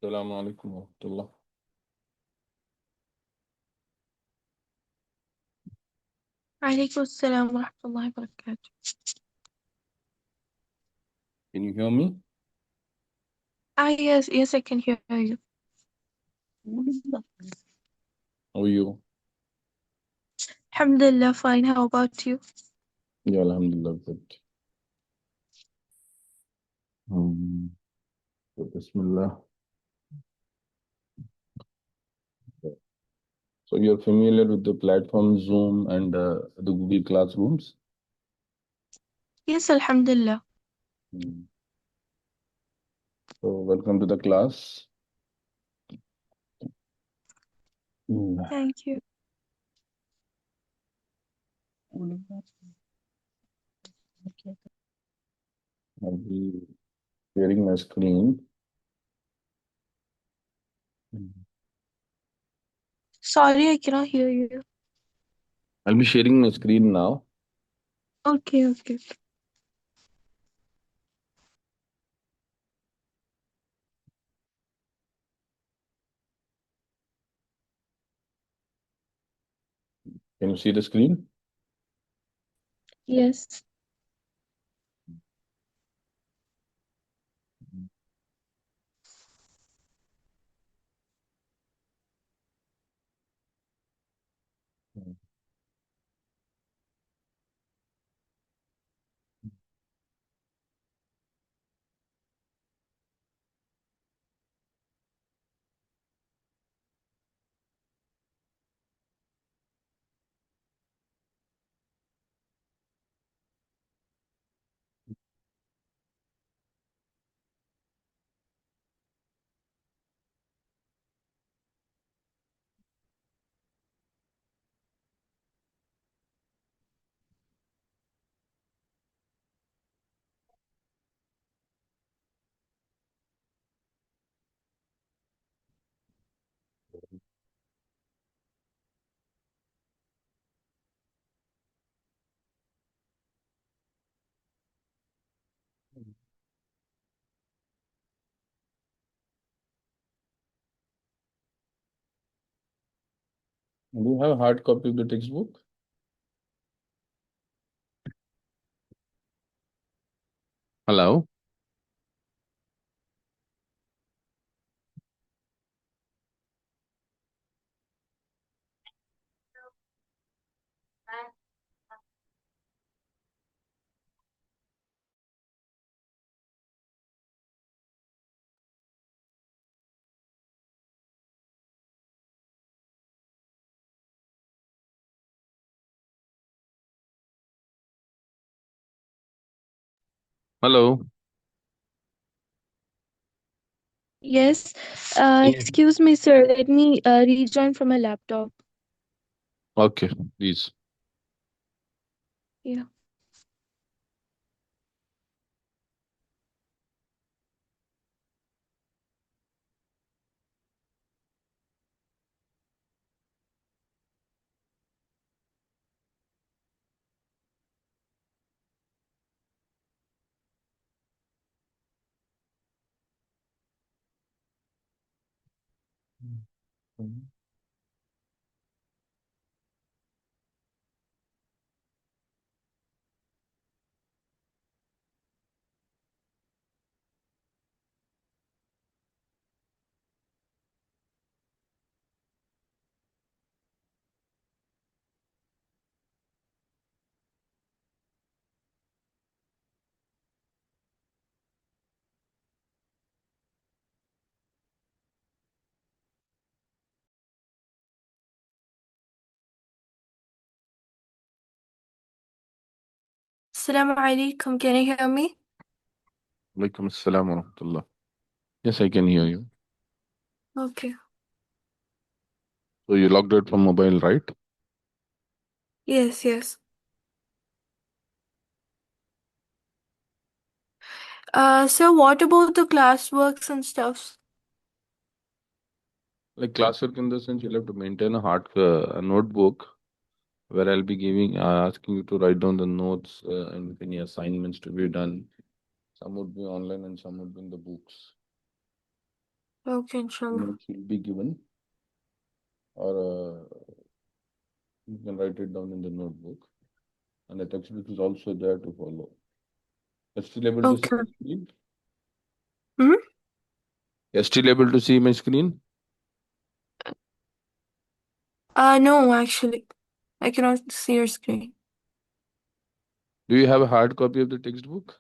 السلام عليكم ورحمة الله. عليكم السلام ورحمة الله وبركاته. Can you hear me? Yes, I can hear you. How are you? Alhamdulillah, fine. How about you? Yeah, Alhamdulillah, good. So Bismillah. So you're familiar with the platform Zoom and the Google Classrooms? Yes, Alhamdulillah. Hmm. So welcome to the class. Thank you. I'll be sharing my screen. Sorry, I cannot hear you. I'll be sharing my screen now. Okay. Can you see the screen? Yes. Do you have a hard copy of the textbook? Hello? Hello? Yes. Yeah. Excuse me, sir. Let me rejoin from my laptop. Okay, please. Yeah. Assalamu alaikum. Can you hear me? Alaikum assalam wa rahmatullah. Yes, I can hear you. Okay. So you logged out from mobile, right? Yes. So what about the classworks and stuff? Like classwork in the sense you'll have to maintain a notebook where I'll be asking you to write down the notes and any assignments to be done. Some would be online and some would be in the books. Okay, inshallah. notes will be given, or you can write it down in the notebook, and the textbook is also there to follow. You're still able to see Okay. my screen? Hmm? You're still able to see my screen? No, actually, I cannot see your screen. Do you have a hard copy of the textbook?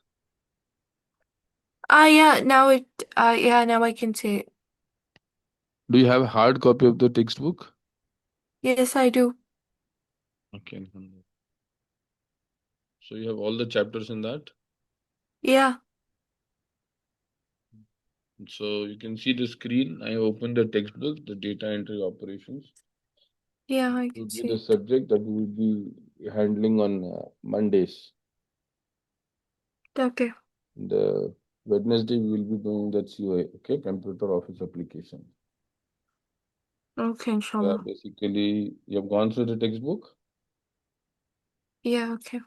Yeah, now I can see it. Do you have a hard copy of the textbook? Yes, I do. Okay. Alhamdulillah. So you have all the chapters in that. Yeah, So you can see the screen. I opened the textbook, the data entry operations. yeah, I can Would be see the it. subject that we would be handling on Mondays. Okay. The Wednesday we will be doing the COA, okay, Computer Office Application. Okay, inshallah. Basically, you have gone through the textbook. Yeah, okay.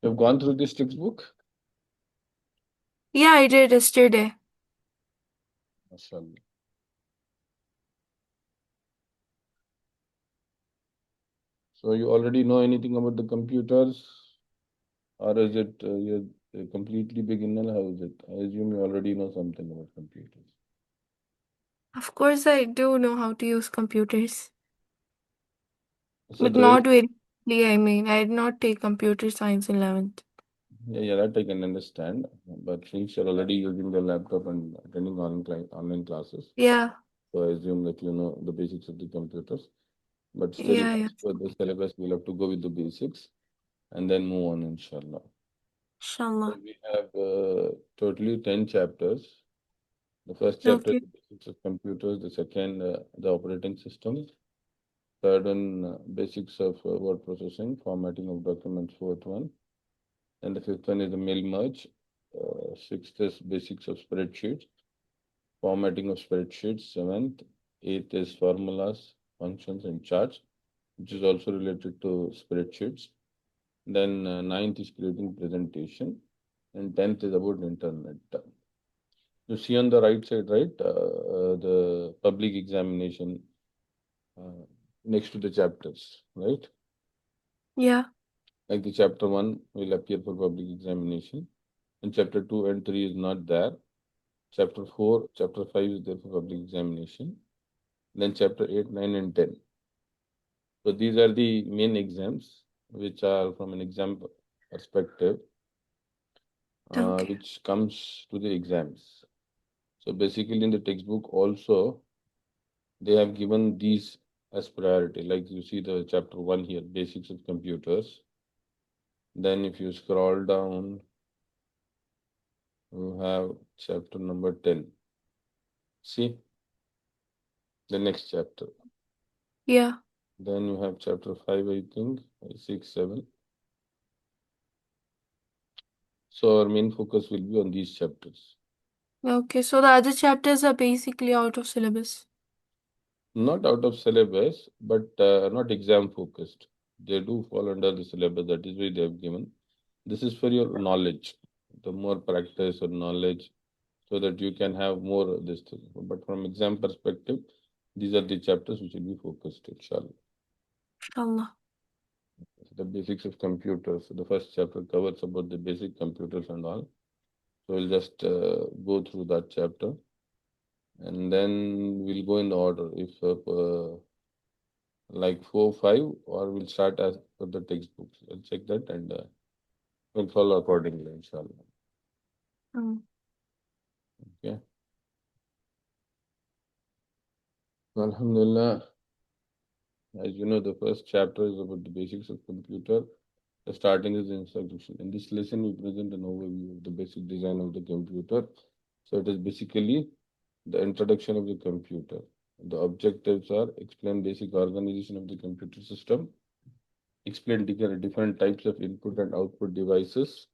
You have gone through this textbook. Yeah, I did yesterday. MashaAllah. So you already know anything about the computers, or is it you're a completely beginner? How is it? I assume you already know something about computers. Of course, I do know how to use computers, So but there, not very deeply. I mean, I did not take computer science in 11th. yeah, that I can understand. But since you're already using the laptop and attending online classes, Yeah, so I assume that you know the basics of the computers. But still, yeah, yeah. as per the syllabus, we'll have to go with the basics and then move on, inshallah. So Inshallah. we have totally 10 chapters. The first chapter is Okay. the basics of computers, the second, the operating system, third one, basics of word processing, formatting of documents, fourth one, and the fifth one is the mail merge, sixth is basics of spreadsheets, formatting of spreadsheets, seventh, eighth is formulas, functions, and charts, which is also related to spreadsheets. Then ninth is creating presentation, and tenth is about internet. You see on the right side, right, the public examination uh, next to the chapters, right? Yeah, Like the chapter one will appear for public examination, and chapter two and three is not there. Chapter four, chapter five is there for public examination. Then chapter eight, nine, and 10. So these are the main exams, which are from an exam perspective, okay. which comes to the exams. So basically, in the textbook also, they have given these as priority. Like you see the chapter one here, basics of computers. Then if you scroll down, you have chapter number 10. See the next chapter. Yeah. Then you have chapter 5, I think, 6, 7. So our main focus will be on these chapters. Okay, so the other chapters are basically out of syllabus. Not out of syllabus, but not exam focused. They do fall under the syllabus. That is why they have given. This is for your knowledge. The more practice or knowledge, so that you can have more of this thing. But from exam perspective, these are the chapters which will be focused, inshallah. Inshallah. The basics of computers. The first chapter covers about the basic computers and all. So we'll just go through that chapter, and then we'll go in the order. If like 4, 5, or we'll start as per the textbooks. I'll check that, and we'll follow accordingly, inshallah. Mm. Okay. Alhamdulillah. As you know, the first chapter is about the basics of computer. The starting is the introduction. In this lesson, we present an overview of the basic design of the computer. So it is basically the introduction of the computer. The objectives are explain basic organization of the computer system, explain different types of input and output devices,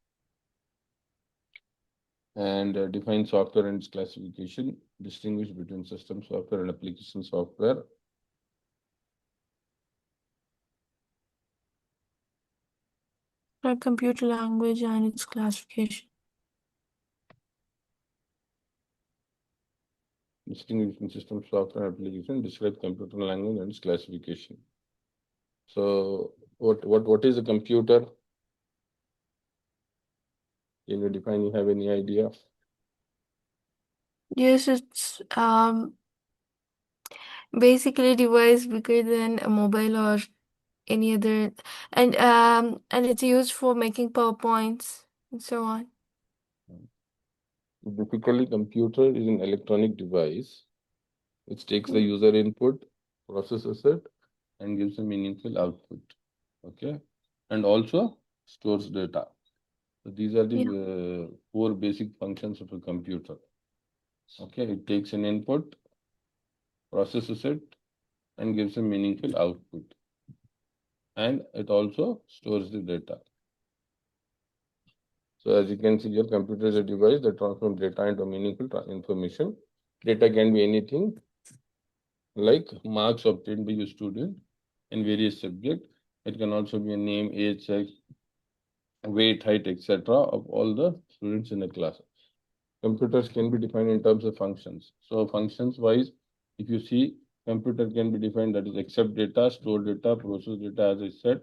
and define software and its classification, distinguish between system software and application software. A computer language and its classification. distinguishing system software application, describe computer language and its classification. So what is a computer? Can you define? You have any idea? Yes, it's basically a device bigger than a mobile or any other, and it's used for making PowerPoints and so on. Basically, computer is an electronic device which takes the Mm. user input, processes it, and gives a meaningful output. Okay, and also stores data. So these are the Yeah. four basic functions of a computer. Okay, it takes an input, processes it, and gives a meaningful output. And it also stores the data. So as you can see, your computer is a device that transforms data into meaningful information. Data can be anything like marks obtained by a student in various subjects. It can also be a name, age, sex, weight, height, etc. of all the students in a class. Computers can be defined in terms of functions. So functions wise, if you see, computer can be defined that is accept data, store data, process data as I said,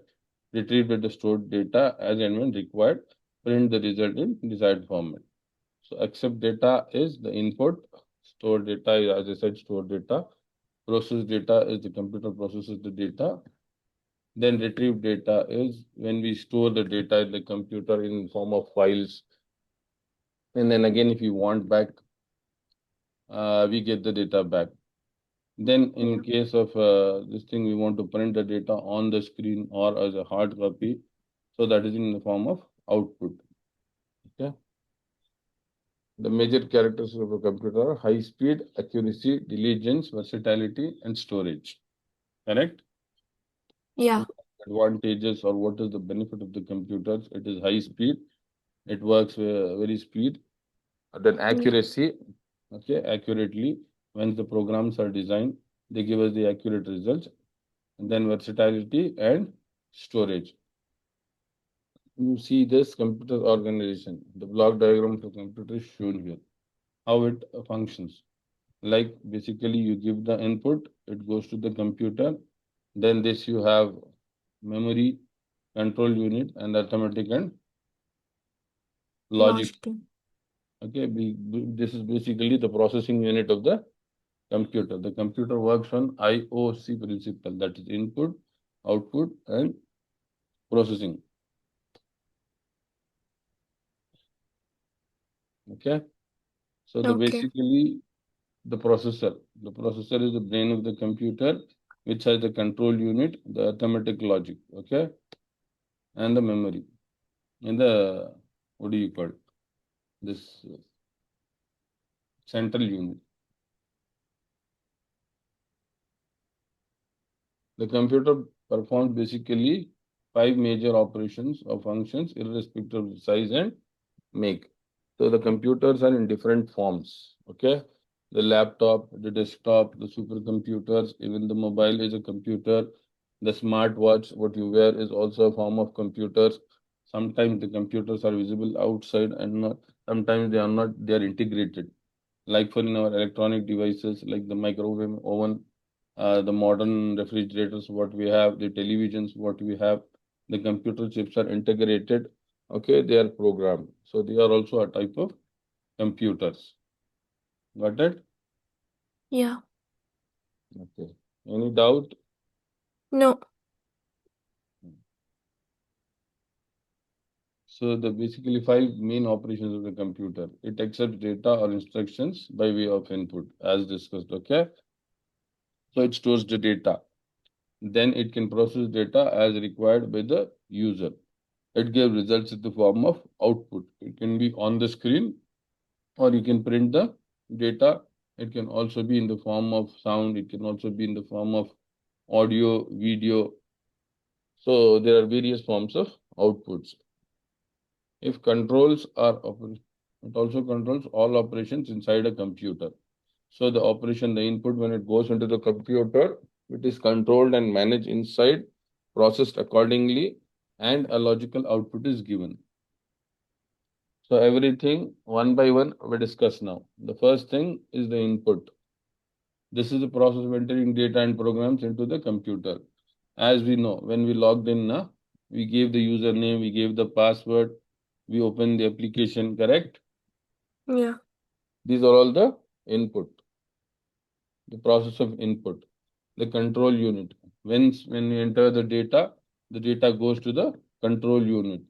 retrieve the stored data as and when required, print the result in desired format. So accept data is the input, store data is, as I said, store data, process data is the computer processes the data, then retrieve data is when we store the data in the computer in form of files, and then again if you want back, we get the data back. Then in Yeah. case of this thing, we want to print the data on the screen or as a hard copy. So that is in the form of output. Okay. The major characteristics of a computer are high speed, accuracy, diligence, versatility, and storage. Correct? Yeah. Advantages or what is the benefit of the computers? It is high speed. It works very speed. Then Yeah. accuracy. Okay, accurately. When the programs are designed, they give us the accurate results. And then versatility and storage. You see this computer organization. The block diagram of the computer is shown here. How it functions. Like basically you give the input, it goes to the computer. Then this you have memory, control unit, and arithmetic and logic. Logical. Okay, this is basically the processing unit of the computer. The computer works on IOC principle, that is input, output, and processing. Okay, so the Okay. basically the processor. The processor is the brain of the computer, which has the control unit, the arithmetic logic, okay, and the memory, and the what do you call it? This central unit. The computer performs basically five major operations or functions, irrespective of size and make. So the computers are in different forms. Okay. The laptop, the desktop, the supercomputers, even the mobile is a computer. The smartwatch, what you wear, is also a form of computers. Sometimes the computers are visible outside and not, sometimes they are not, they are integrated. Like for in our electronic devices, like the microwave oven, the modern refrigerators, what we have, the televisions, what we have, the computer chips are integrated. Okay, they are programmed. So they are also a type of computers. Got it? Yeah. Okay. Any doubt? No. So the basically five main operations of the computer. It accepts data or instructions by way of input, as discussed. Okay. So it stores the data. Then it can process data as required by the user. It gives results in the form of output. It can be on the screen or you can print the data. It can also be in the form of sound. It can also be in the form of audio, video. So there are various forms of outputs. If controls are, it also controls all operations inside a computer. So the operation, the input, when it goes into the computer, it is controlled and managed inside, processed accordingly, and a logical output is given. So everything one by one we discuss now. The first thing is the input. This is the process of entering data and programs into the computer. As we know, when we logged in, we gave the username, we gave the password, we opened the application, correct? Yeah. These are all the input, the process of input, the control unit. When we enter the data goes to the control unit.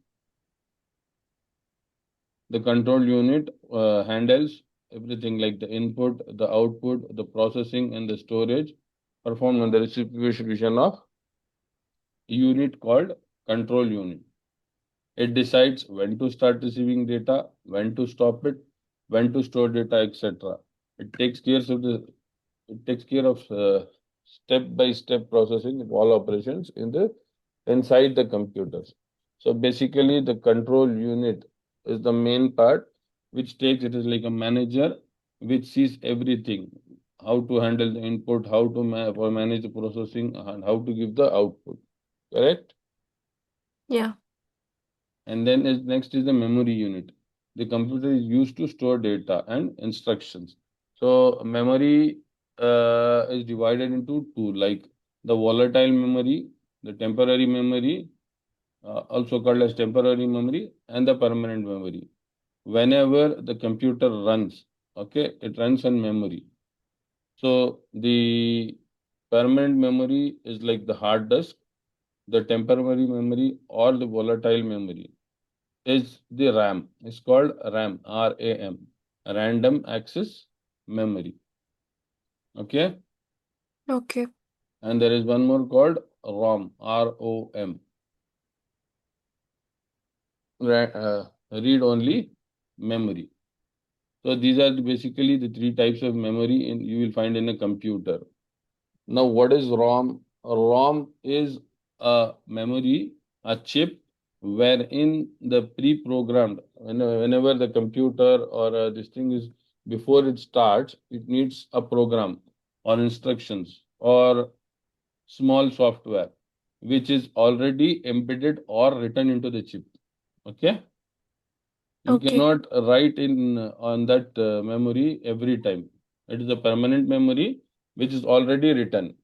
The control unit handles everything like the input, the output, the processing, and the storage performed on the reciprocation of unit called control unit. It decides when to start receiving data, when to stop it, when to store data, etc. It takes care of the it takes care of step-by-step processing of all operations inside the computers. So basically, the control unit is the main part which takes it is like a manager which sees everything, how to handle the input, how to manage the processing, and how to give the output. Correct? Yeah. And then next is the memory unit. The computer is used to store data and instructions. So memory is divided into two, like the volatile memory, the temporary memory, also called as temporary memory, and the permanent memory. Whenever the computer runs, okay, it runs on memory. So the permanent memory is like the hard disk, the temporary memory, or the volatile memory is the RAM. It's called RAM, RAM, Random Access Memory. Okay. Okay. And there is one more called ROM, ROM, Read Only Memory. So these are basically the three types of memory you will find in a computer. Now, what is ROM? A ROM is a memory, a chip wherein the pre-programmed, whenever the computer or this thing is, before it starts, it needs a program or instructions or small software which is already embedded or written into the chip. Okay? You Okay. cannot write in on that memory every time. It is a permanent memory which is already written.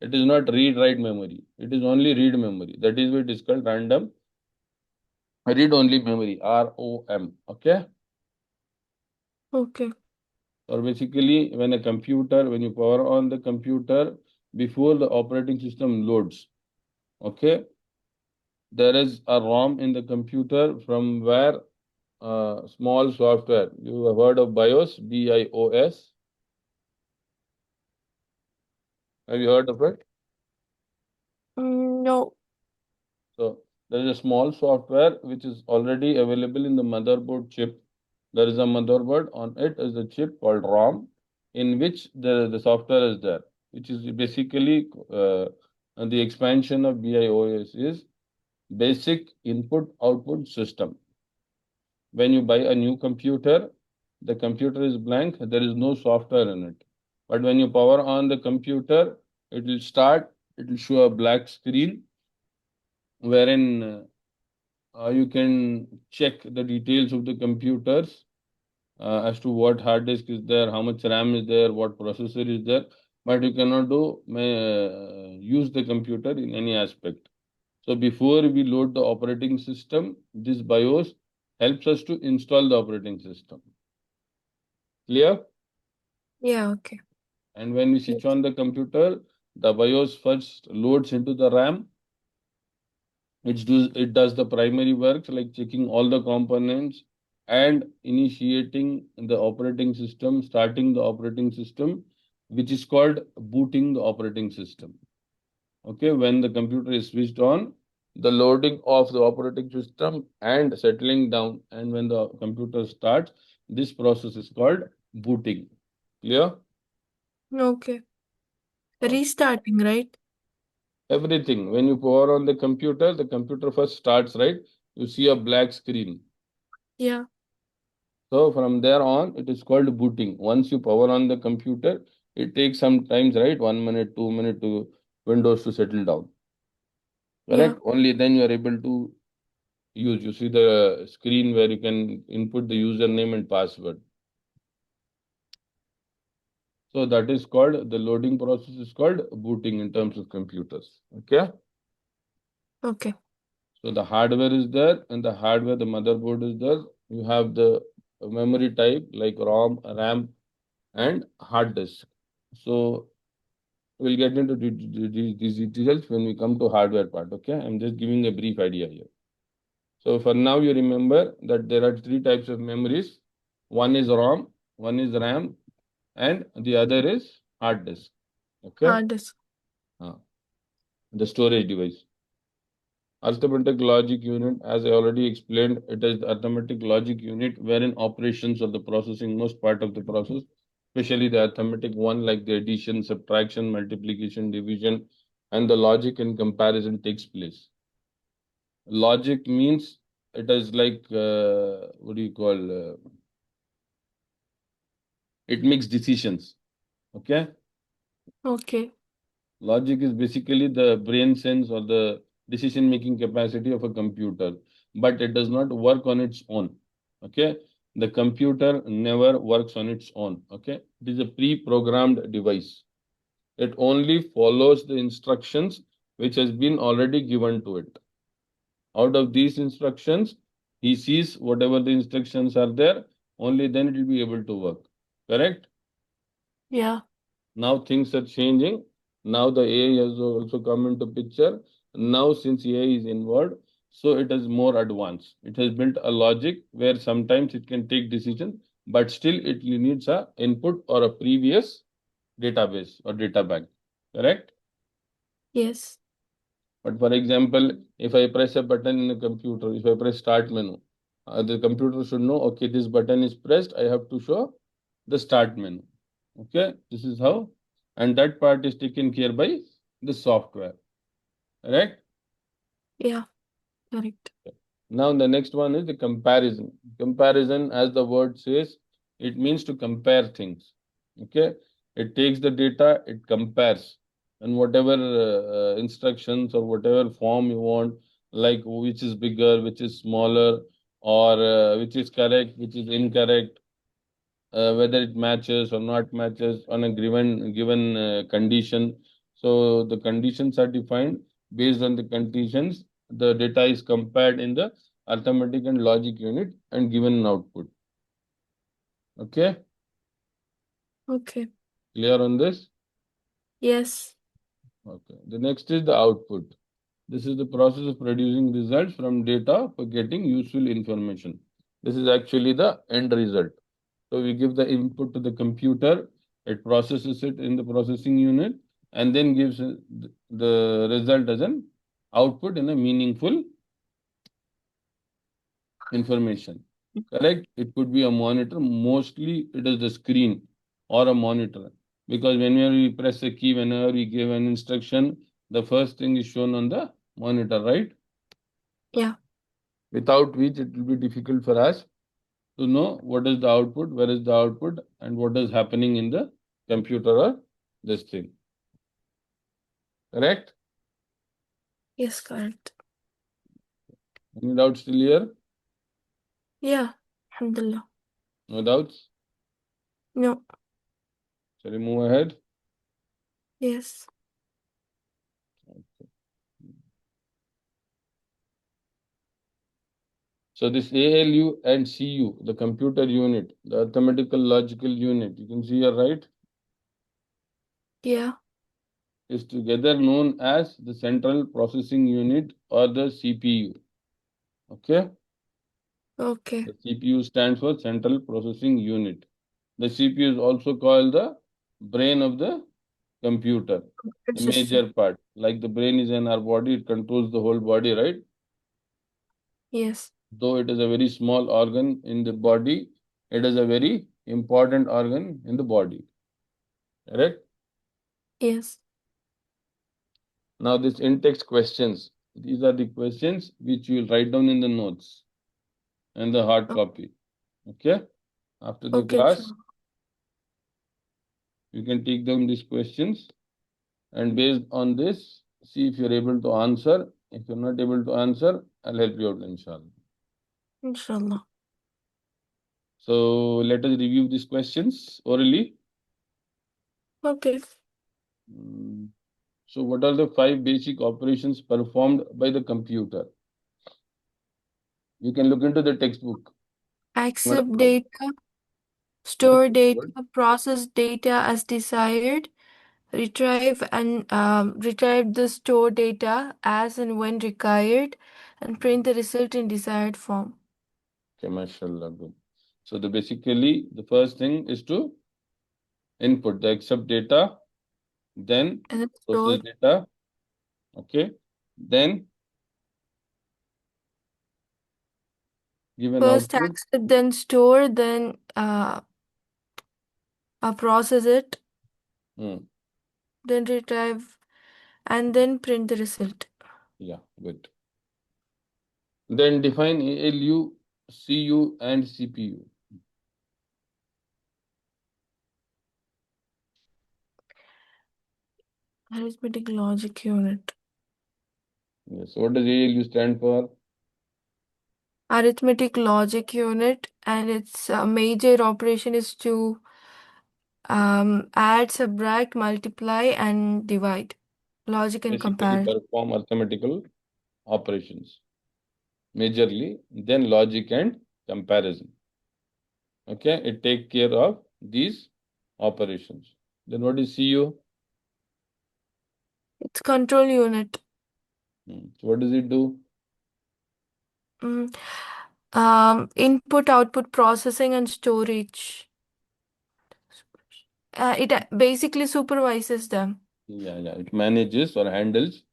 It is not read-write memory. It is only read memory. That is why it is called random read-only memory, ROM. Okay? Okay. Or basically, when you power on the computer before the operating system loads, okay, there is a ROM in the computer from where small software. You have heard of BIOS, BIOS. Have you heard of it? No. So there is a small software which is already available in the motherboard chip. There is a motherboard on it is a chip called ROM, in which the software is there, which is basically the expansion of BIOS is basic input output system. When you buy a new computer, the computer is blank, there is no software in it. But when you power on the computer, it will show a black screen wherein you can check the details of the computers as to what hard disk is there, how much RAM is there, what processor is there, but you cannot use the computer in any aspect. So before we load the operating system, this BIOS helps us to install the operating system. Clear? Yeah. Okay. And when we switch Yes. on the computer, the BIOS first loads into the RAM. It does the primary works like checking all the components and initiating the operating system, starting the operating system, which is called booting the operating system. Okay, when the computer is switched on, the loading of the operating system and settling down, and when the computer starts, this process is called booting. Clear? Okay. Okay. Restarting, right? Everything. When you power on the computer first starts, right? You see a black screen. Yeah. So from there on, it is called booting. Once you power on the computer, it takes some times, right? 1 minute, 2 minute to Windows to settle down. Yeah. Correct? Only then you are able to use. You see the screen where you can input the username and password. So that is called, the loading process is called booting in terms of computers. Okay. Okay. So the hardware is there, and the hardware, the motherboard is there. You have the memory type like ROM, RAM, and hard disk. So we'll get into these details when we come to hardware part. Okay, I'm just giving a brief idea here. So for now, you remember that there are three types of memories. One is ROM, one is RAM, and the other is hard disk. Okay, Hard disk. uh, the storage device. Arithmetic logic unit, as I already explained, it is the arithmetic logic unit wherein operations or the processing most part of the process, especially the arithmetic one like the addition, subtraction, multiplication, division, and the logic and comparison takes place. Logic means it is like what do you call? It makes decisions. Okay, Okay. logic is basically the brain sense or the decision making capacity of a computer, but it does not work on its own. Okay, the computer never works on its own. Okay, it is a pre-programmed device. It only follows the instructions which has been already given to it. Out of these instructions, he sees whatever the instructions are there, only then it will be able to work. Correct? Yeah. Now things are changing. Now the AI has also come into picture. Now since AI is involved, so it is more advanced. It has built a logic where sometimes it can take decision, but still it needs a input or a previous database or data bank. Correct? Yes. But for example, if I press a button in a computer, if I press start menu, the computer should know, okay, this button is pressed, I have to show the start menu. Okay, this is how, and that part is taken care by the software. Correct? Yeah. Correct. Now the next one is the comparison. Comparison, as the word says, it means to compare things. Okay, it takes the data, it compares, and whatever instructions or whatever form you want, like which is bigger, which is smaller, or which is correct, which is incorrect, whether it matches or not matches on a given condition. So the conditions are defined. Based on the conditions, the data is compared in the arithmetic and logic unit and given an output. Okay, Okay. clear on this? Yes. Okay. The next is the output. This is the process of producing results from data for getting useful information. This is actually the end result. So we give the input to the computer, it processes it in the processing unit, and then gives the result as an output in a meaningful information. Correct? It could be a monitor. Mostly it is the screen or a monitor. Because whenever we press a key, whenever we give an instruction, the first thing is shown on the monitor, right? Yeah. Without which it will be difficult for us to know what is the output, where is the output, and what is happening in the computer or this thing. Correct? Yes. Correct. Any doubts still here? Yeah. Alhamdulillah. No doubts? No. Shall we move ahead? Yes. So this ALU and CU, the computer unit, the arithmetical logical unit, you can see here, right, Yeah. is together known as the central processing unit or the CPU. Okay? Okay. The CPU stands for central processing unit. The CPU is also called the brain of the computer, Computer the system. major part. Like the brain is in our body, it controls the whole body, right? Yes. Though it is a very small organ in the body, it is a very important organ in the body. Correct? Yes. Now, this in-text questions. These are the questions which you will write down in the notes and the hard O- copy. Okay? After the Okay. class, Sure. you can take down these questions and based on this, see if you're able to answer. If you're not able to answer, I'll help you out, inshallah. Inshallah. So let us review these questions orally. Okay. Mm, So what are the 5 basic operations performed by the computer? You can look into the textbook. Not a Accept problem. data, Yes, store that's data, good. process data as desired, retrieve the stored data as and when required, and print the result in desired form. Okay, mashallah, good. So the first thing is to input the accept data, then And then process store data, okay, then give an first output. accept, then store, then process it, Hmm. then retrieve, and then print the result. Yeah, good. Then define ALU, CU, and CPU. Arithmetic logic unit. Yes. So what does ALU stand for? Arithmetic logic unit, and its major operation is to add, subtract, multiply, and divide. Logic and Basically comparison. perform arithmetical operations. Majorly, then logic and comparison. Okay, it take care of these operations. Then what is CU? It's control unit. So what does it do? Mm. Input, output, processing, and storage. It basically supervises them. Yeah, yeah. It manages or handles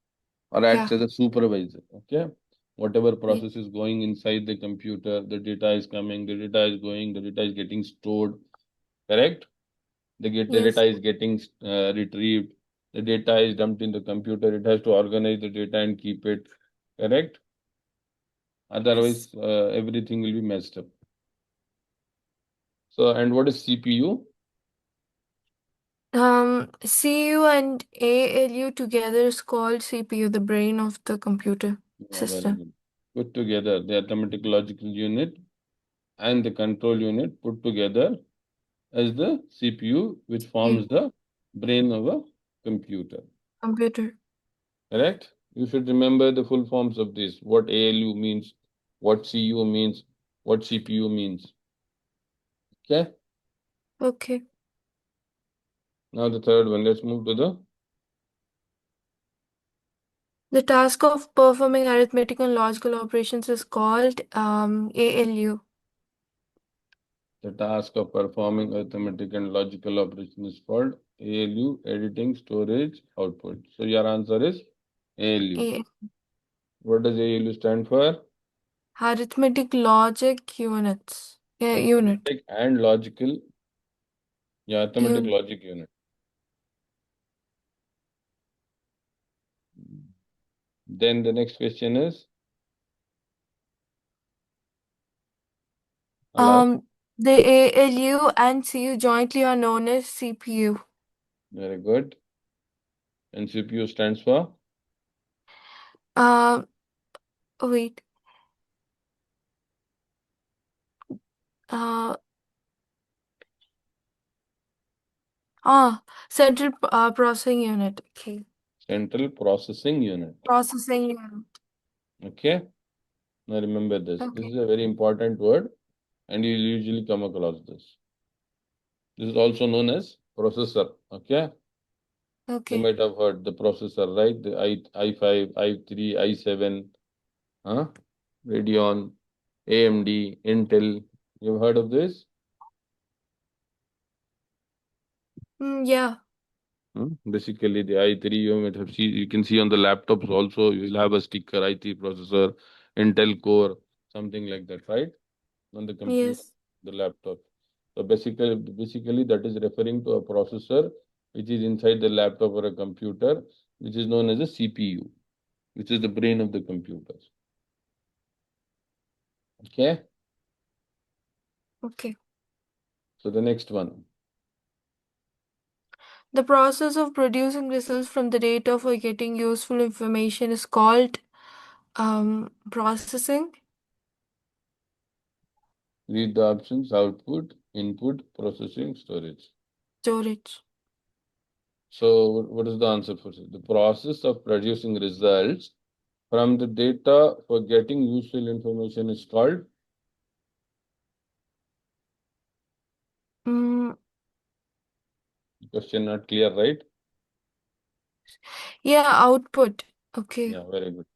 or acts Yeah. as a supervisor. Okay. Whatever Ye- process is going inside the computer, the data is coming, the data is going, the data is getting stored. Correct? The Yes. data is getting retrieved. The data is dumped in the computer. It has to organize the data and keep it. Correct? Yes. Otherwise, everything will be messed up. So, and what is CPU? CU and ALU together is called CPU, the brain of the computer Yeah, very system. good. Put together the arithmetic logical unit and the control unit put together as the CPU, which Yeah. forms the brain of a computer. Computer. Correct? You should remember the full forms of this. What ALU means, what CU means, what CPU means. Okay? Okay. Now the third one. Let's move to The task of performing arithmetical and logical operations is called ALU. the task of performing arithmetic and logical operation is called ALU, editing, storage, output. So your answer is ALU. A- What does ALU stand for? Arithmetic logic units. Yeah, unit. Arithmetic and logical, yeah, arithmetic Un- logic unit. Then the next question is, I'll ask. um, the ALU and CU jointly are known as CPU. Very good. And CPU stands for Um, Wait. Uh, Central processing unit. Okay. Central Processing Unit. Processing unit. Okay. Now remember this. This Okay. is a very important word and you usually come across this. This is also known as processor. Okay. You Okay. might have heard the processor, right? The i5, i3, i7, huh? Radeon, AMD, Intel. You've heard of this? Yeah. Basically, the i3 you might have see you can see on the laptops also. You'll have a sticker i3 processor, Intel Core, something like that, right? On the computer, Yes. the laptop. So basically that is referring to a processor which is inside the laptop or a computer, which is known as a CPU, which is the brain of the computer. Okay. Okay. So the next one, The process of producing results from the data for getting useful information is called processing. read the options: output, input, processing, storage. Storage. So what is the answer for this? The process of producing results from the data for getting useful information is called. Mm, Question not clear, right? yeah, output. Okay, Yeah, very good.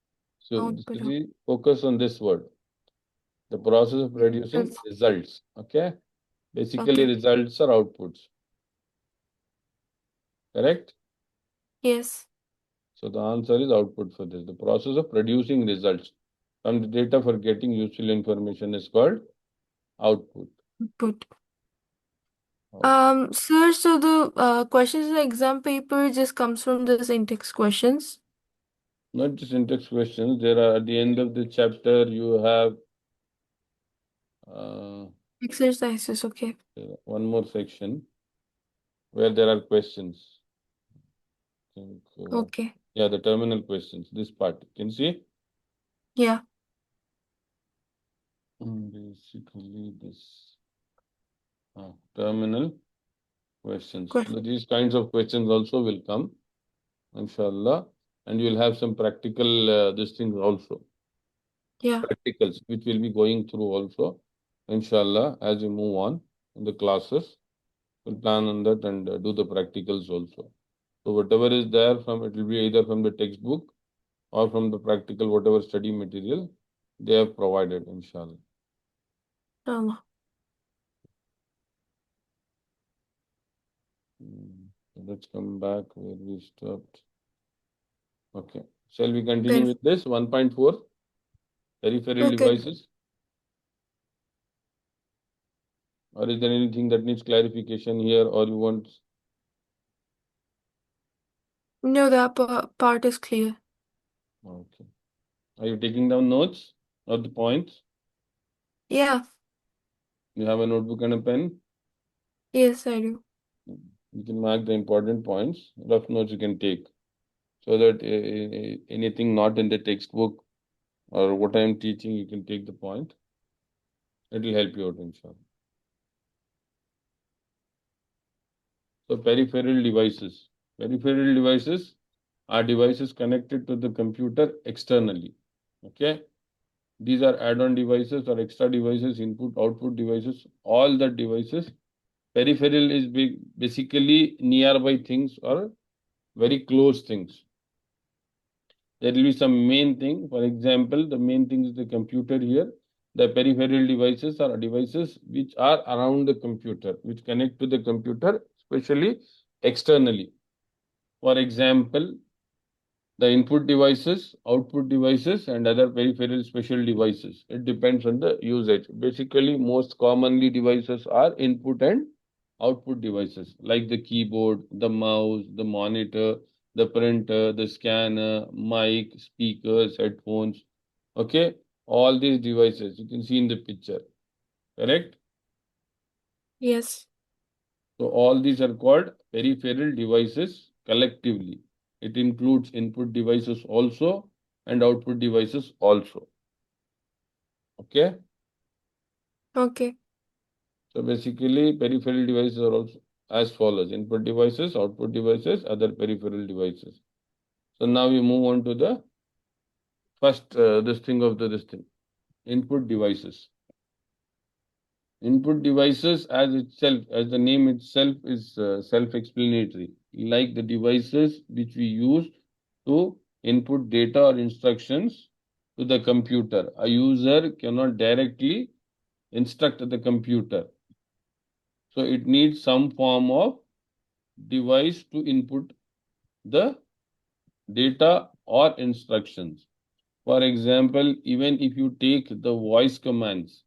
So this output. is the focus on this word. The process of producing Yes. results. Okay. Basically, Okay. results are outputs. Correct? Yes. So the answer is output for this. The process of producing results from the data for getting useful information is called output. Output. Output. Sir, so the questions in the exam paper just comes from this in-text questions. Not just in-text questions. There are at the end of the chapter you have uh, Exercises, okay. one more section where there are questions. Think, Okay. yeah, the terminal questions. This part you can see. Yeah. Basically, this terminal questions. Question. These kinds of questions also will come, inshallah, and you will have some practical this things also, Yeah. practicals which will be going through also, inshallah, as we move on in the classes. We'll plan on that and do the practicals also. So whatever is there from it will be either from the textbook or from the practical whatever study material they have provided, inshallah. Allah. So let's come back where we stopped. Okay. Shall we continue Very. with this 1.4 peripheral Okay. devices? Or is there anything that needs clarification here or you want? No, that part is clear. Okay. Are you taking down notes or the points? Yeah. You have a notebook and a pen? Yes, I do. You can mark the important points. Rough notes you can take so that anything not in the textbook or what I am teaching, you can take the point. It will help you out, inshallah. So peripheral devices. Peripheral devices are devices connected to the computer externally. Okay. These are add-on devices or extra devices, input, output devices, all the devices. Peripheral is basically nearby things or very close things. There will be some main thing. For example, the main thing is the computer here. The peripheral devices are devices which are around the computer, which connect to the computer, especially externally. For example, the input devices, output devices, and other peripheral special devices. It depends on the usage. Basically, most commonly devices are input and output devices like the keyboard, the mouse, the monitor, the printer, the scanner, mic, speakers, headphones. Okay, all these devices you can see in the picture. Correct? Yes. So all these are called peripheral devices collectively. It includes input devices also and output devices also. Okay. Okay. So basically peripheral devices are also as follows: input devices, output devices, other peripheral devices. So now we move on to the first this thing of the this thing, input devices. Input devices as itself, as the name itself is self-explanatory, like the devices which we use to input data or instructions to the computer. A user cannot directly instruct the computer. So it needs some form of device to input the data or instructions. For example, even if you take the voice commands,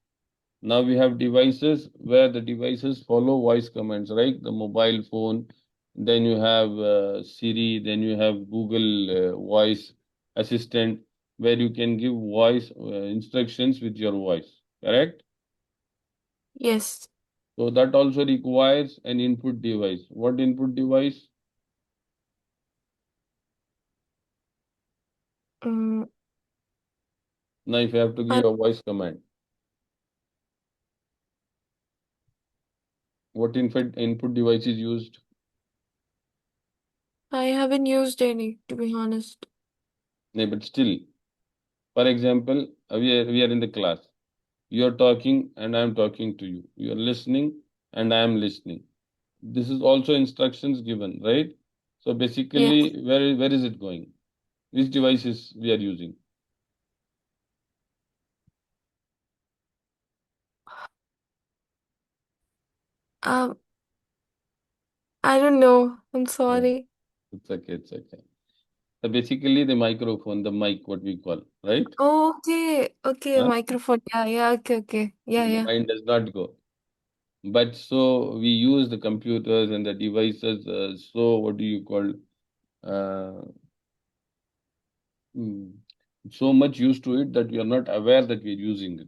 now we have devices where the devices follow voice commands, right? The mobile phone, then you have Siri, then you have Google voice assistant, where you can give voice instructions with your voice, correct? Yes. So that also requires an input device. What input device? Mm, Now, if you have to uh, give a voice command, what input device is used? I haven't used any, to be honest. No, but still, for example, we are in the class. You are talking and I am talking to you. You are listening and I am listening. This is also instructions given, right? So Yes. basically, where is it going? Which devices we are using? Um, I don't know. I'm Yeah, sorry. it's okay, it's okay. So basically, the microphone, the mic, what we call, right? Okay. Okay. Huh? Microphone. Yeah. Yeah. Okay. Okay. Yeah. The Yeah. mind does not go. But so we use the computers and the devices. So what do you call? Uh, mm, so much used to it that we are not aware that we are using it.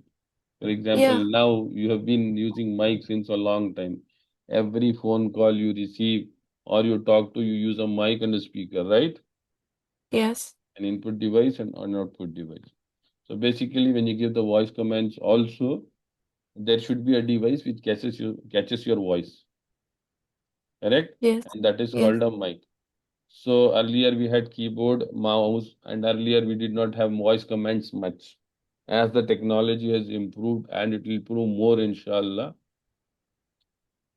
For example, Yeah. now you have been using mic since a long time. Every phone call you receive or you talk to, you use a mic and a speaker, right? Yes. An input device and an output device. So basically, when you give the voice commands, also there should be a device which catches your voice, correct? Yes. And that is Yes. called a mic. So earlier we had keyboard, mouse, and earlier we did not have voice commands much. As the technology has improved and it will improve more, inshallah,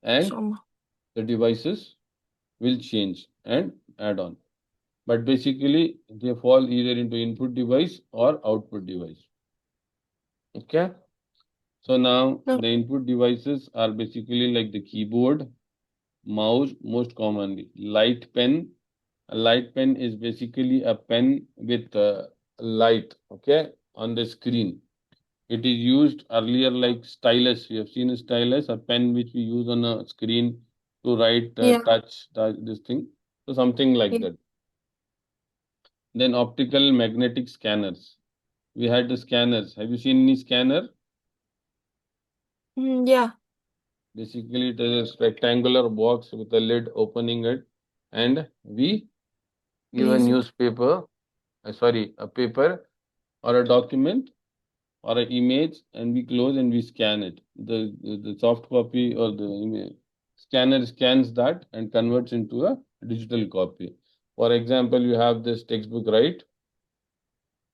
and So. the devices will change and add on. But basically, they fall either into input device or output device. Okay. So now No. the input devices are basically like the keyboard, mouse, most commonly, light pen. A light pen is basically a pen with light, okay, on the screen. It is used earlier like stylus. You have seen a stylus, a pen which we use on a screen to write, Yeah. touch this thing. So something like Yeah. that. Then optical magnetic scanners. We had the scanners. Have you seen any scanner? Yeah. Basically, it is a rectangular box with a lid opening it, and we give a Place it. newspaper, sorry, a paper or a document or an image, and we close and we scan it. The soft copy or the image scanner scans that and converts into a digital copy. For example, you have this textbook, right?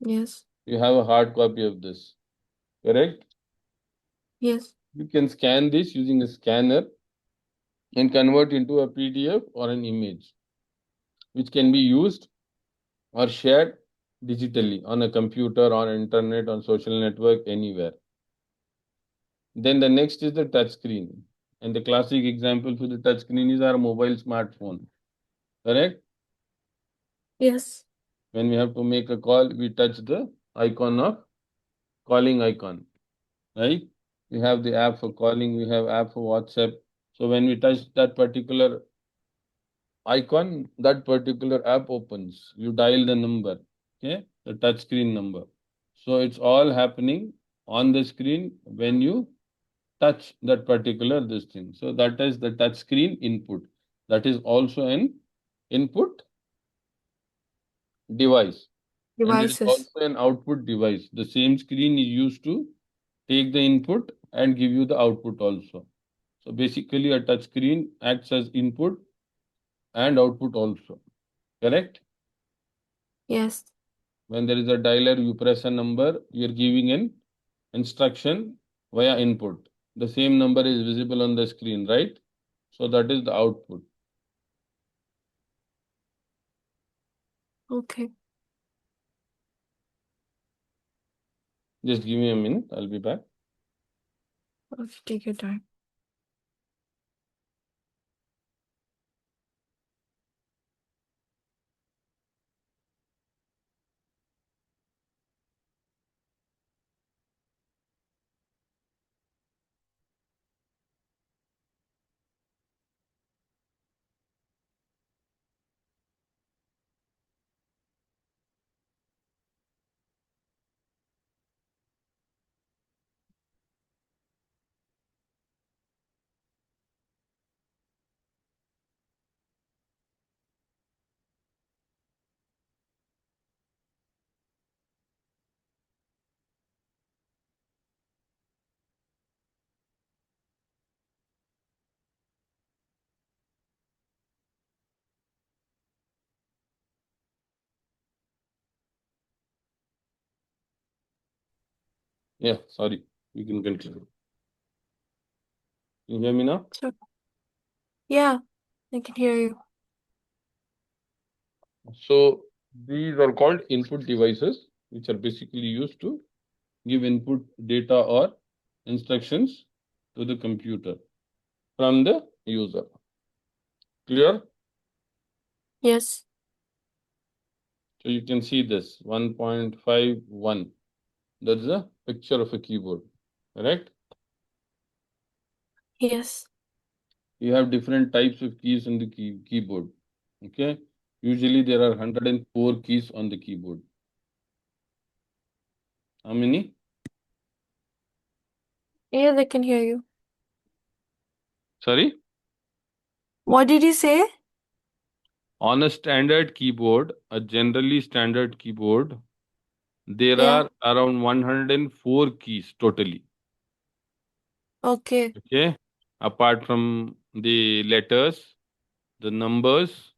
Yes. You have a hard copy of this, correct? Yes. You can scan this using a scanner and convert into a PDF or an image, which can be used or shared digitally on a computer, on internet, on social network, anywhere. Then the next is the touch screen. And the classic example for the touch screen is our mobile smartphone. Correct? Yes. When we have to make a call, we touch the icon of calling icon. Right? We have the app for calling, we have app for WhatsApp. So when we touch that particular icon, that particular app opens. You dial the number, okay, the touch screen number. So it's all happening on the screen when you touch that particular this thing. So that is the touch screen input. That is also an input device, and it is Devices. also an output device. The same screen is used to take the input and give you the output also. So basically, a touch screen acts as input and output also. Correct? Yes. When there is a dialer, you press a number, you're giving an instruction via input. The same number is visible on the screen, right? So that is the output. Okay. Just give me a minute, I'll be back. Okay. Take your time. Yeah, sorry. You can continue. Can you hear me now? So, yeah, I can hear you. So these are called input devices, which are basically used to give input data or instructions to the computer from the user. Clear? Yes, So you can see this 1.51. That's a picture of a keyboard. Correct? yes, You have different types of keys on the keyboard. Okay. Usually there are 104 keys on the keyboard. How many? yes, I can hear you. Sorry? What did you say? On a standard keyboard, a generally standard keyboard, there Yeah, are around 104 keys totally. okay, Okay. Apart from the letters, the numbers,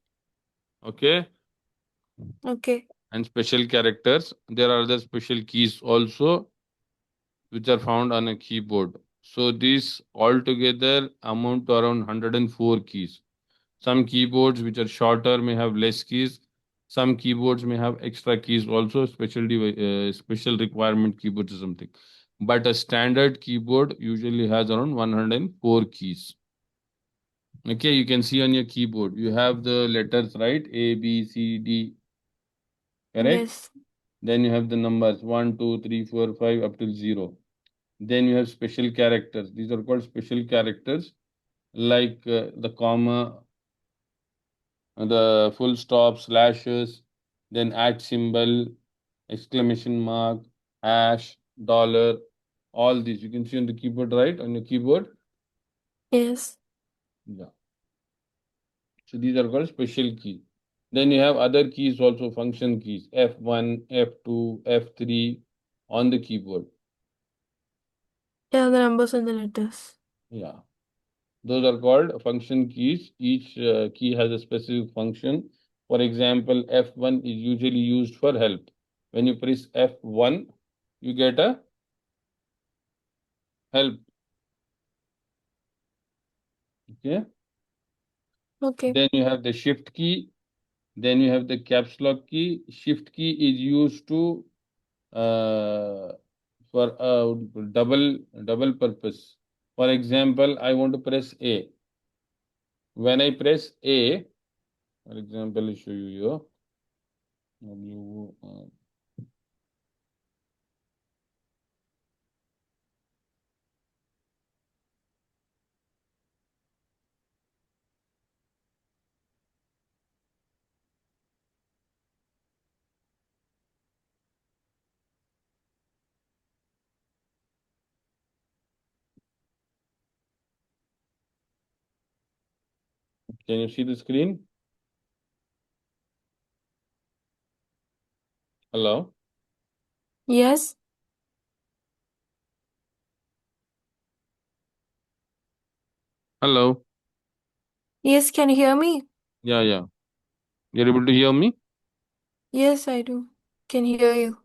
okay, okay, and special characters, there are other special keys also which are found on a keyboard. So these altogether amount to around 104 keys. Some keyboards which are shorter may have less keys. Some keyboards may have extra keys also, special requirement keyboards or something. But a standard keyboard usually has around 104 keys. Okay, you can see on your keyboard, you have the letters, right? A, B, C, D, correct? yes, Then you have the numbers 1, 2, 3, 4, 5 up till 0. Then you have special characters. These are called special characters, like the comma, the full stop, slashes, then at symbol, exclamation mark, hash, dollar, all these. You can see on the keyboard, right? On your keyboard. yes, Yeah. So these are called special keys. Then you have other keys also, function keys, F1, F2, F3 on the keyboard. yeah, the numbers and the letters. Yeah. Those are called function keys. Each key has a specific function. For example, F1 is usually used for help. When you press F1, you get a help. Okay. Okay, Then you have the shift key. Then you have the caps lock key. Shift key is used to uh, for double purpose. For example, I want to press A. When I press A, for example, I'll show you here. Can you see the screen? Hello? yes, Hello? yes, can you hear me? Yeah, yeah. You're able to hear me? Yes, I do. Can hear you.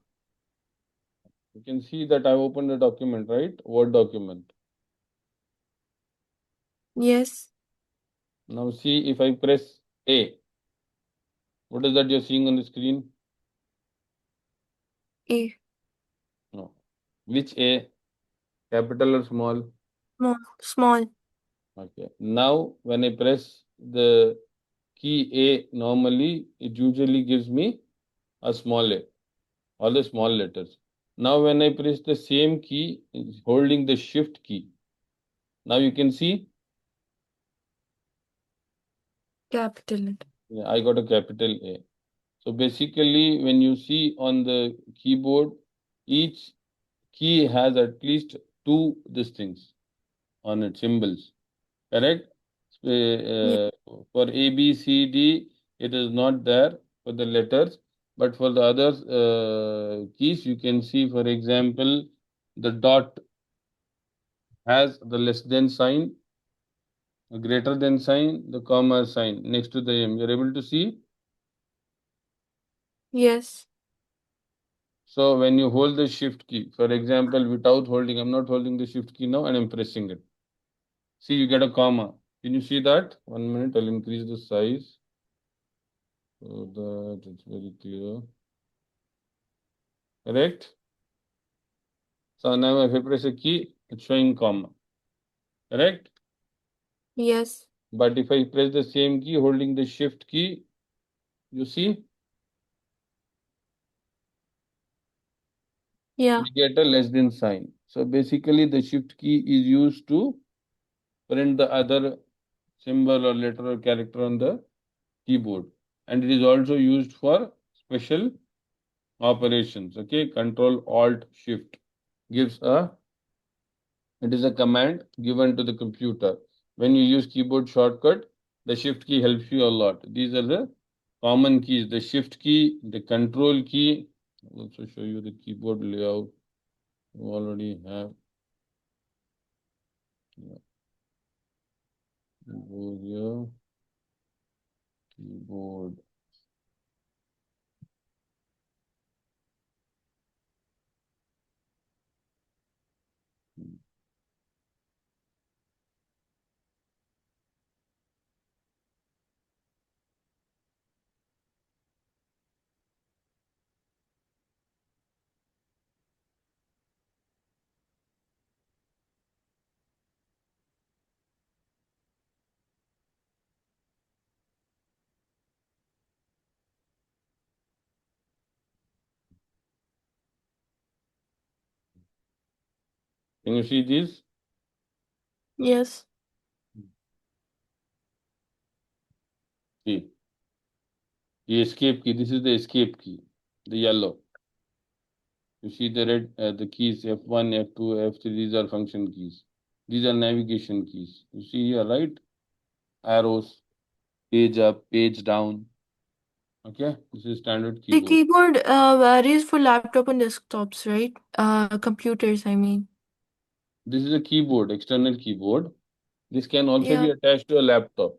You can see that I've opened a document, right? Word document. Yes, Now see if I press A. What is that you're seeing on the screen? A, No. Which A? Capital or small? small, small, Okay. Now when I press the key A normally, it usually gives me a small A, all the small letters. Now when I press the same key, it's holding the shift key. Now you can see, capital. yeah, I got a capital A. So basically, when you see on the keyboard, each key has at least two these things on its symbols, correct? Yeah, For A, B, C, D, it is not there for the letters, but for the other keys, you can see, for example, the dot has the less than sign, a greater than sign, the comma sign next to the M. You're able to see. yes, So when you hold the shift key, for example, without holding, I'm not holding the shift key now and I'm pressing it. See, you get a comma. Can you see that? 1 minute, I'll increase the size so that it's very clear. Correct? So now if I press a key, it's showing comma. Correct? Yes. But if I press the same key, holding the shift key, you see, Yeah. we get a less than sign. So basically, the shift key is used to print the other symbol or letter or character on the keyboard. And it is also used for special operations. Okay, Control Alt Shift gives a, it is a command given to the computer. When you use keyboard shortcut, the shift key helps you a lot. These are the common keys, the shift key, the control key. I'll also show you the keyboard layout. You already have. Yeah. Go here, keyboard. Can you see this? Yes. See, the escape key. This is the escape key, the yellow. You see the red, the keys F1, F2, F3. These are function keys. These are navigation keys. You see here, right? Arrows, page up, page down. Okay, this is standard The keyboard. keyboard varies for laptop and desktops, right? Computers, I mean. This is a keyboard, external keyboard. This can also be Yeah. attached to a laptop.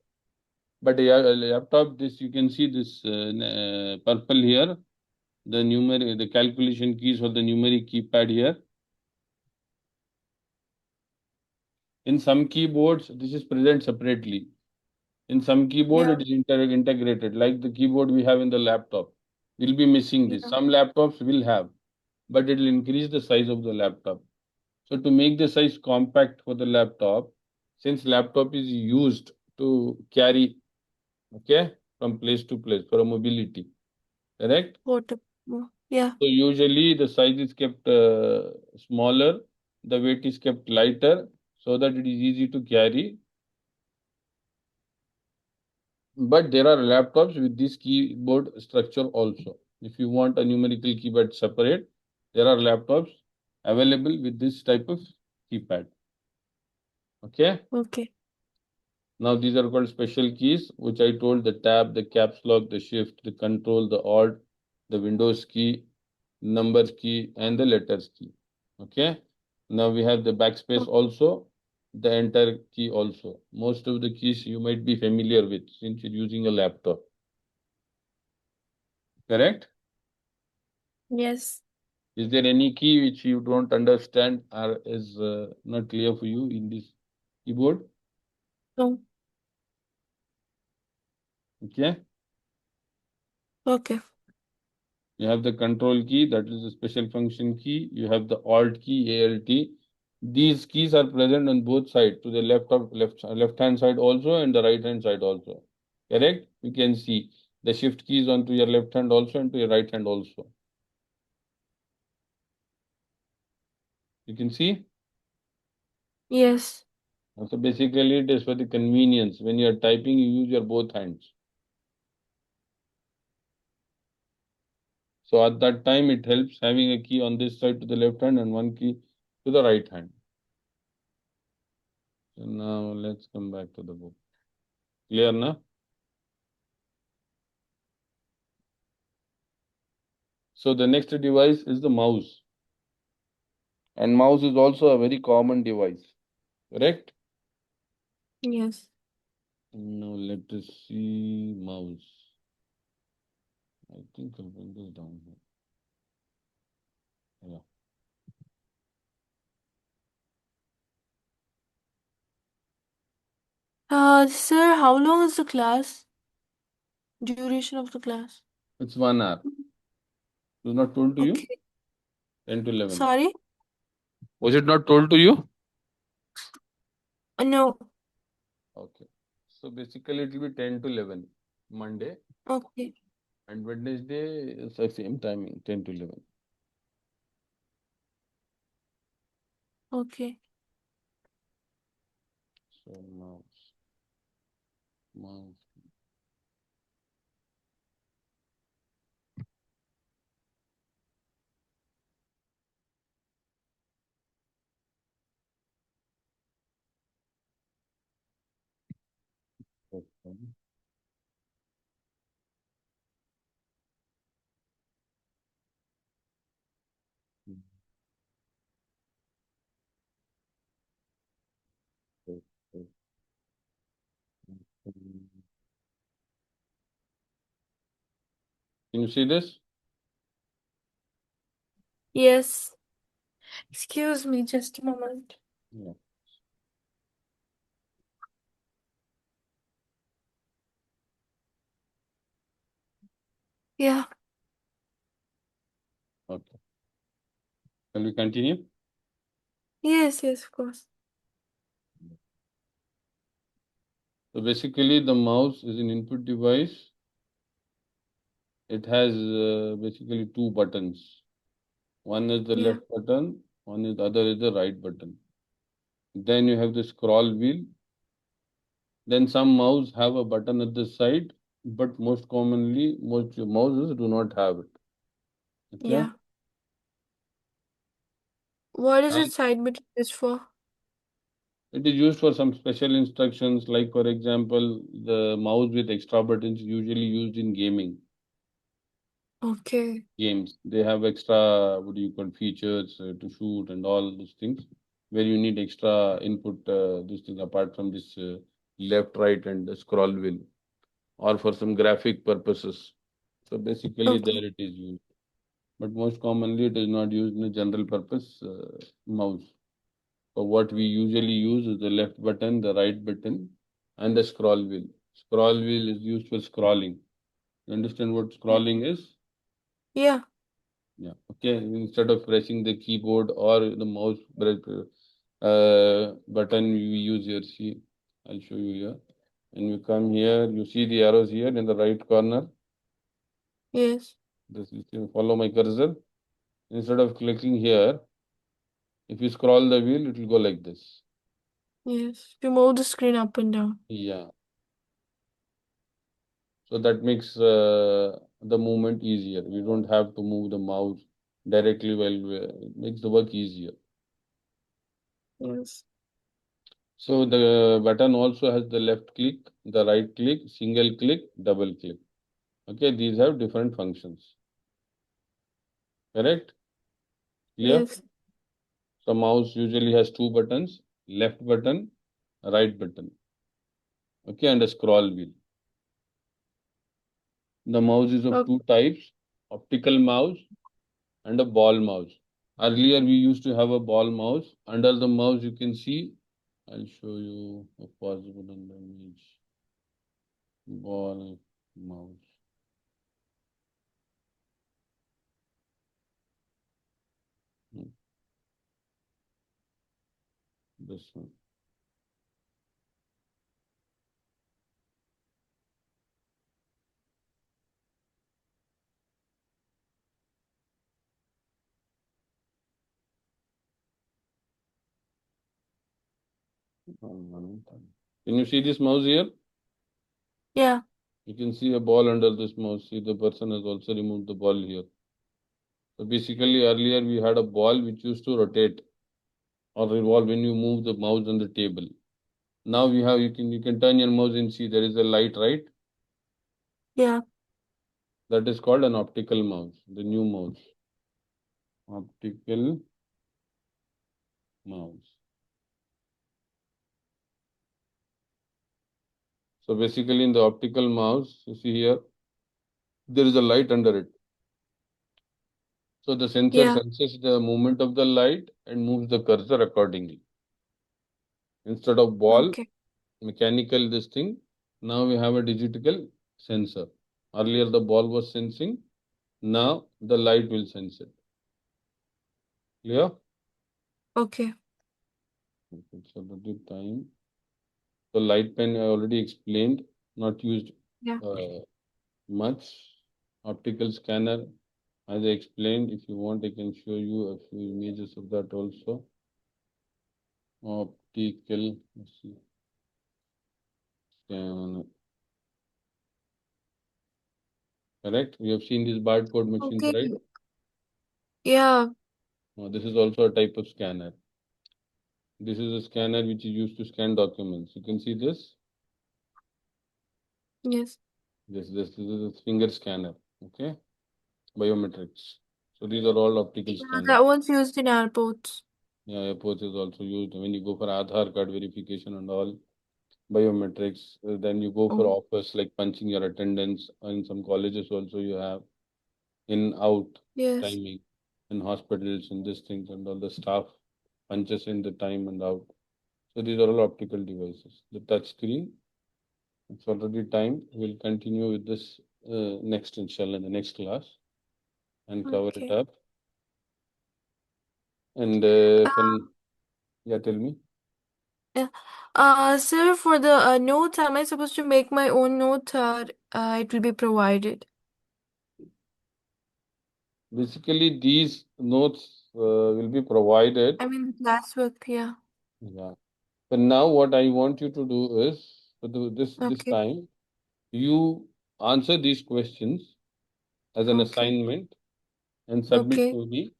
But a laptop, this you can see this purple here, the numeric, the calculation keys or the numeric keypad here. In some keyboards, this is present separately. In some keyboard, Yeah. it is integrated, like the keyboard we have in the laptop. We'll be missing this. Yeah. Some laptops will have, but it will increase the size of the laptop. So to make the size compact for the laptop, since laptop is used to carry, okay, from place to place for a mobility, correct? What? Yeah. So usually the size is kept smaller, the weight is kept lighter, so that it is easy to carry. But there are laptops with this keyboard structure also. If you want a numerical keypad separate, there are laptops available with this type of keypad. Okay. Okay. Now these are called special keys, which I told, the tab, the caps lock, the shift, the control, the alt, the Windows key, numbers key, and the letters key. Okay. Now we have the backspace Oh, also, the enter key also. Most of the keys you might be familiar with since you're using a laptop. Correct? yes. Is there any key which you don't understand or is not clear for you in this keyboard? No. Okay. Okay. You have the control key, that is a special function key. You have the alt key, ALT. These keys are present on both sides, to the left hand side also and the right hand side also. Correct? You can see the shift keys onto your left hand also and to your right hand also. You can see. Yes. So basically, it is for the convenience. When you are typing, you use your both hands. So at that time, it helps having a key on this side to the left hand and one key to the right hand. So now let's come back to the book. Clear now? So the next device is the mouse. And mouse is also a very common device. Correct? Yes. Now let us see mouse. I think I'll bring this down here. Yeah. Sir, how long is the class? Duration of the class? It's 1 hour. Was not told to you? Okay. 10 to 11. Sorry? Was it not told to you? No. Okay. So basically it will be 10 to 11 Monday, Okay. and Wednesday is the same timing, 10 to 11. Okay. So mouse. Okay. Can you see this? Yes. Excuse me, just a moment. Yeah. Yeah. Okay. Shall we continue? Yes, yes, of course. So basically the mouse is an input device. It has basically two buttons. One is the Yeah. left button, one is the other is the right button. Then you have the scroll wheel. Then some mouse have a button at the side, but most commonly most mouses do not have it. Okay. Yeah. What is And its side button used for? it is used for some special instructions, like for example, the mouse with extra buttons usually used in Okay. games. They have extra, what do you call, features to shoot and all those things, where you need extra input, this thing apart from this left, right, and the scroll wheel, or for some graphic purposes. So basically, Okay. there it is used. But most commonly, it is not used in a general purpose mouse. So what we usually use is the left button, the right button, and the scroll wheel. Scroll wheel is used for scrolling. You understand what scrolling is? Yeah. Yeah. Okay. Instead of pressing the keyboard or the mouse button, we use here. See, I'll show you here. When you come here, you see the arrows here in the right corner. Yes. This is, you follow my cursor. Instead of clicking here, if you scroll the wheel, it will go like this. Yes. To move the screen up and down. Yeah. So that makes the movement easier. We don't have to move the mouse directly while it makes the work easier. Yes. So the button also has the left click, the right click, single click, double click. Okay, these have different functions. Correct? Clear? Yes. So mouse usually has two buttons, left button, right button. Okay, and a scroll wheel. The mouse is of Okay. two types, optical mouse and a ball mouse. Earlier we used to have a ball mouse. Under the mouse you can see, I'll show you a possible on the image. Ball mouse. Hmm, this one. Can you see this mouse here? Yeah. You can see a ball under this mouse. See, the person has also removed the ball here. So basically, earlier we had a ball which used to rotate or revolve when you move the mouse on the table. Now we have, you can turn your mouse and see there is a light, right? Yeah. That is called an optical mouse, the new mouse. Optical mouse. So basically, in the optical mouse, you see here, there is a light under it. So the sensor Yeah. senses the movement of the light and moves the cursor accordingly. Instead of ball, Okay. mechanical this thing, now we have a digital sensor. Earlier the ball was sensing, now the light will sense it. Clear? Okay. Okay, so the time. So light pen I already explained, not used Yeah. uh, much. Optical scanner, as I explained, if you want, I can show you a few images of that also. Optical, let's see, scanner. Correct? We have seen these barcode machines, Okay. right? Yeah. This is also a type of scanner. This is a scanner which is used to scan documents. You can see this. Yes. This is a finger scanner. Okay, biometrics. So these are all optical Yeah, scanners. that one's used in airports. Yeah, airports is also used when you go for Aadhaar card verification and all biometrics. Then you go for Oh, office like punching your attendance. In some colleges also you have in out yes. timing. In hospitals and these things and all the staff punches in the time and out. So these are all optical devices. The touch screen, it's already time. We'll continue with this next inshallah in the next class and cover it Okay. up. And Uh, yeah, tell me. yeah. Sir, for the notes, am I supposed to make my own notes or it will be provided? Basically, these notes will be provided. I mean, classwork, yeah. Yeah. But now what I want you to do is for this Okay. time, you answer these questions as an Okay. assignment and submit Okay. to me.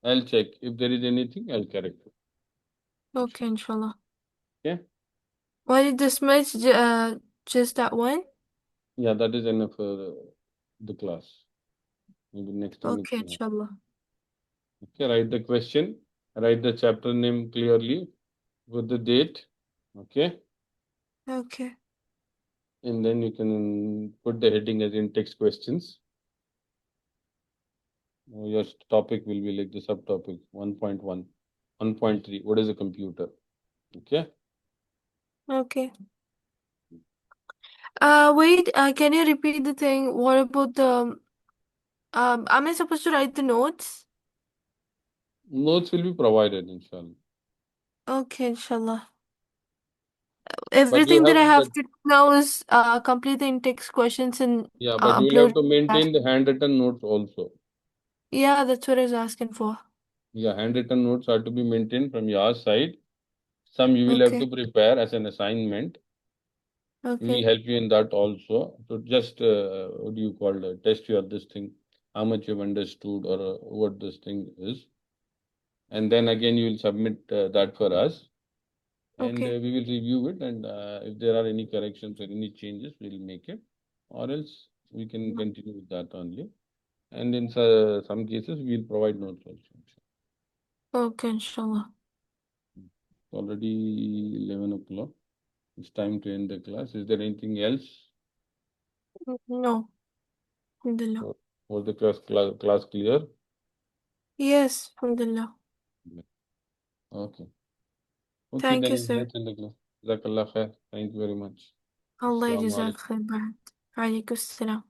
I'll check. If there is anything, I'll correct it. Okay, inshallah. Okay? Why did this much? Just that one? Yeah, that is enough for the class. Maybe next time it's Okay, enough. inshallah. Okay, write the question, write the chapter name clearly with the date. Okay, Okay. and then you can put the heading as in text questions. Your topic will be like the subtopic 1.1, 1.3. What is a computer? Okay. Okay. Wait, can you repeat the thing? What about the, am I supposed to write the notes? Notes will be provided, inshallah. Okay, inshallah. But you Everything that have I that, have to do now is complete the in-text questions and yeah, but you will have upload to that. maintain the handwritten notes also. Yeah, that's what I was asking for. Yeah, handwritten notes are to be maintained from your side. Some you will have to Okay. prepare as an assignment. We will Okay. help you in that also. So just what do you call it? Test your this thing, how much you've understood or what this thing is, and then again you will submit that for us, and Okay. we will review it. And if there are any corrections or any changes, we will make it, or else we can continue with that only. And in some cases, we will provide notes also. Okay, inshallah. Already 11 o'clock. It's time to end the class. Is there anything else? No, alhamdulillah. Or was the class clear? Yes, alhamdulillah. Yeah. Okay. Okay, Thank you, then sir. let's end the class. Jazakallah khair. Thank you very much. Allah Assalamu yajzak alaikum. khair. Alaikum salam.